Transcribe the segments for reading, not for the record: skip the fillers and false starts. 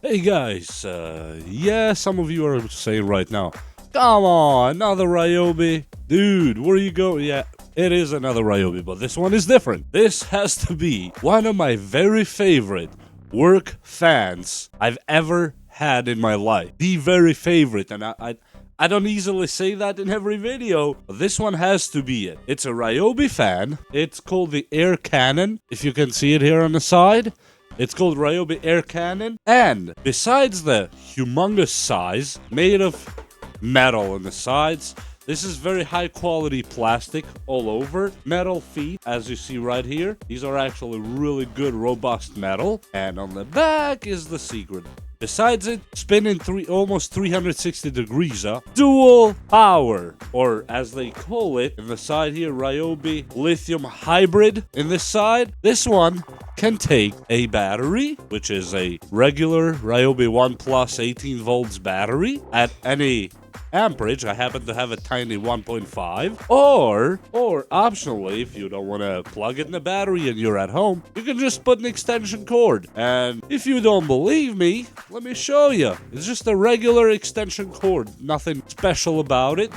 Hey guys, yeah, some of you are saying right now, come on, another Ryobi. Dude, where you go? Yeah, it is another Ryobi, but this one is different. This has to be one of my very favorite work fans I've ever had in my life. The very favorite, and I don't easily say that in every video, but this one has to be it. It's a Ryobi fan. It's called the AirCannon, if you can see it here on the side. It's called Ryobi AirCannon, and besides the humongous size, made of metal on the sides, this is very high quality plastic all over. Metal feet, as you see right here. These are actually really good, robust metal. And on the back is the secret. Besides it, spinning almost 360 degrees dual power, or as they call it in the side here, Ryobi lithium hybrid. In this side, this one can take a battery, which is a regular Ryobi 1 Plus 18 volts battery at any amperage. I happen to have a tiny 1.5, or optionally, if you don't want to plug in the battery and you're at home, you can just put an extension cord. And if you don't believe me, let me show you. It's just a regular extension cord, nothing special about it.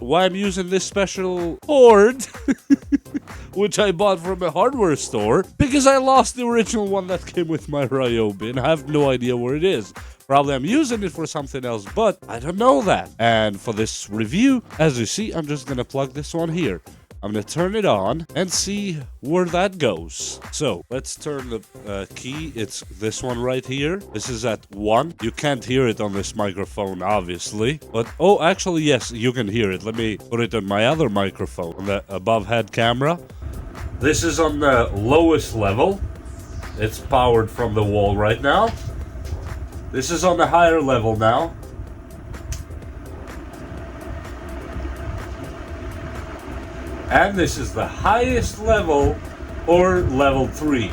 Why I'm using this special cord which I bought from a hardware store, because I lost the original one that came with my Ryobi and I have no idea where it is. Probably I'm using it for something else, but I don't know that. And for this review, as you see, I'm just gonna plug this one here. I'm gonna turn it on and see where that goes. So let's turn the key. It's this one right here. This is at 1. You can't hear it on this microphone, obviously. But, oh, actually, yes, you can hear it. Let me put it on my other microphone, on the above head camera. This is on the lowest level. It's powered from the wall right now. This is on the higher level now. And this is the highest level, or level 3.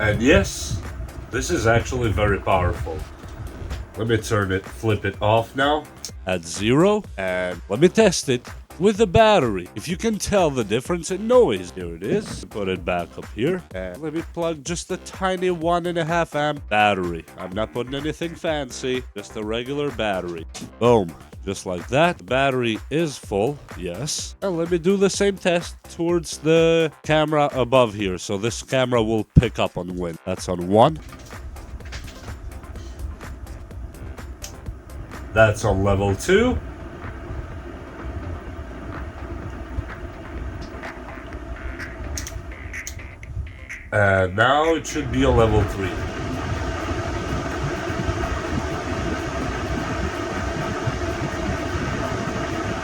And yes, this is actually very powerful. Let me flip it off now at 0, and let me test it with the battery. If you can tell the difference in noise, here it is. Put it back up here, and let me plug just a tiny 1.5 amp battery. I'm not putting anything fancy, just a regular battery. Boom, just like that. The battery is full, yes. And let me do the same test towards the camera above here. So this camera will pick up on wind. That's on 1. That's on level 2. And now it should be a level 3.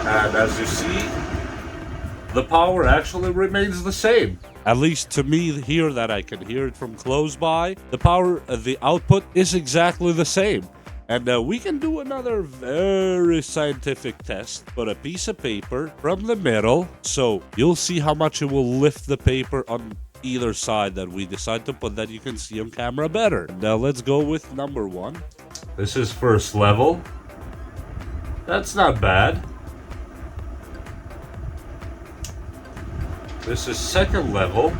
And as you see, the power actually remains the same. At least to me here, that I can hear it from close by. The power, the output is exactly the same. And we can do another very scientific test. Put a piece of paper from the middle, so you'll see how much it will lift the paper on either side that we decide to put, that you can see on camera better. Now let's go with number 1. This is first level. That's not bad. This is second level.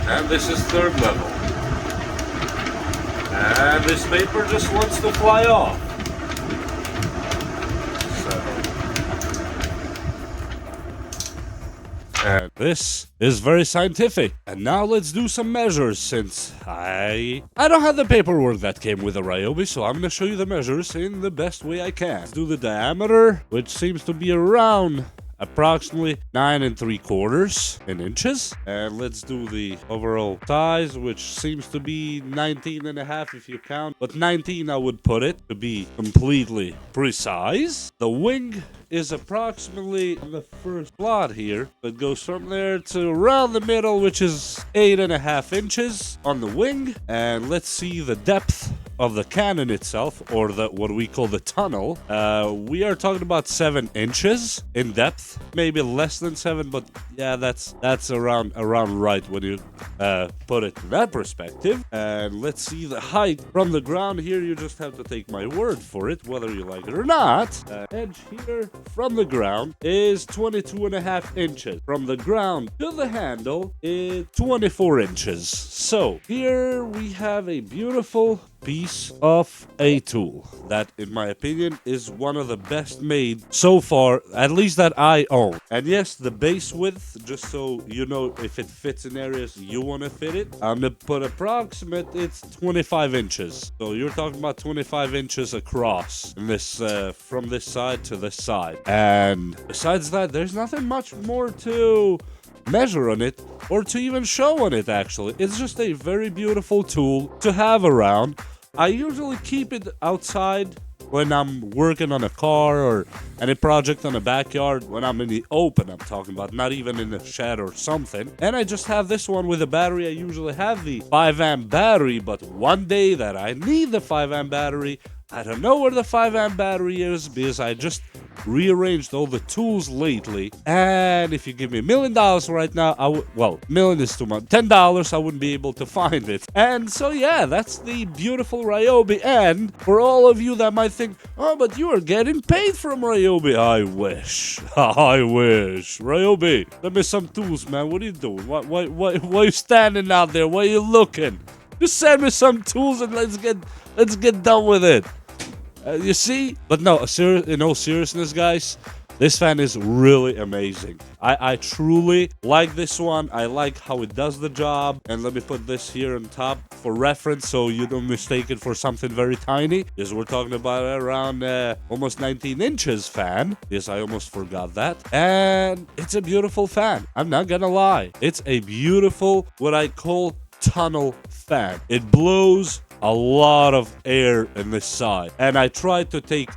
And this is third level. And this paper just wants to fly off. And this is very scientific. And now let's do some measures, since I don't have the paperwork that came with the Ryobi, so I'm gonna show you the measures in the best way I can. Let's do the diameter, which seems to be around approximately 9 3/4 inches. And let's do the overall size, which seems to be 19.5 if you count, but 19 I would put it to be completely precise. The wing is approximately the first slot here. It goes from there to around the middle, which is 8.5 inches on the wing. And let's see the depth of the cannon itself, or what we call the tunnel, we are talking about 7 inches in depth, maybe less than 7, but yeah, that's around right when you put it in that perspective. And let's see the height from the ground here. You just have to take my word for it, whether you like it or not. Edge here from the ground is 22.5 inches. From the ground to the handle is 24 inches. So here we have a beautiful piece of a tool that, in my opinion, is one of the best made so far, at least that I own. And yes, the base width, just so you know if it fits in areas you want to fit it, I'm gonna put approximate, it's 25 inches. So you're talking about 25 inches across in this from this side to this side. And besides that, there's nothing much more to measure on it or to even show on it. Actually, it's just a very beautiful tool to have around. I usually keep it outside when I'm working on a car or any project on a backyard, when I'm in the open, I'm talking about, not even in a shed or something. And I just have this one with a battery. I usually have the 5 amp battery, but one day that I need the 5 amp battery, I don't know where the 5 amp battery is, because I just rearranged all the tools lately. And if you give me $1 million right now, well, million is too much, $10, I wouldn't be able to find it. And so yeah, that's the beautiful Ryobi. And for all of you that might think, oh, but you are getting paid from Ryobi, I wish. I wish. Ryobi, send me some tools, man. What are you doing? Why are you standing out there? Why are you looking? Just send me some tools and let's get done with it. You see? But no, in all seriousness, guys, this fan is really amazing. I truly like this one. I like how it does the job. And let me put this here on top for reference so you don't mistake it for something very tiny, because we're talking about around almost 19 inches fan. Yes, I almost forgot that. And it's a beautiful fan. I'm not gonna lie. It's a beautiful, what I call, tunnel fan. It blows a lot of air in this side, and I tried to take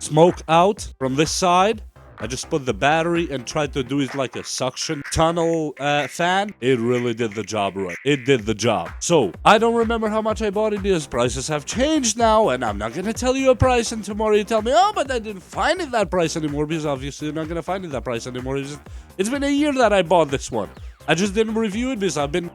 smoke out from this side. I just put the battery and tried to do it like a suction tunnel fan. It really did the job right. It did the job. So I don't remember how much I bought it, because prices have changed now, and I'm not gonna tell you a price and tomorrow you tell me, oh, but I didn't find it that price anymore, because obviously you're not gonna find it that price anymore. It's been a year that I bought this one. I just didn't review it because I've been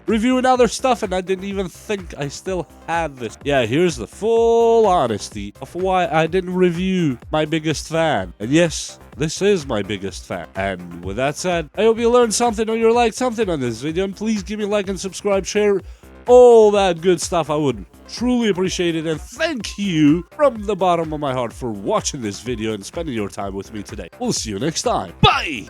reviewing other stuff, and I didn't even think I still had this. Yeah, here's the full honesty of why I didn't review my biggest fan. And yes, this is my biggest fan. And with that said, I hope you learned something or you liked something on this video. And please give me a like and subscribe, share, all that good stuff. I would truly appreciate it. And thank you from the bottom of my heart for watching this video and spending your time with me today. We'll see you next time. Bye!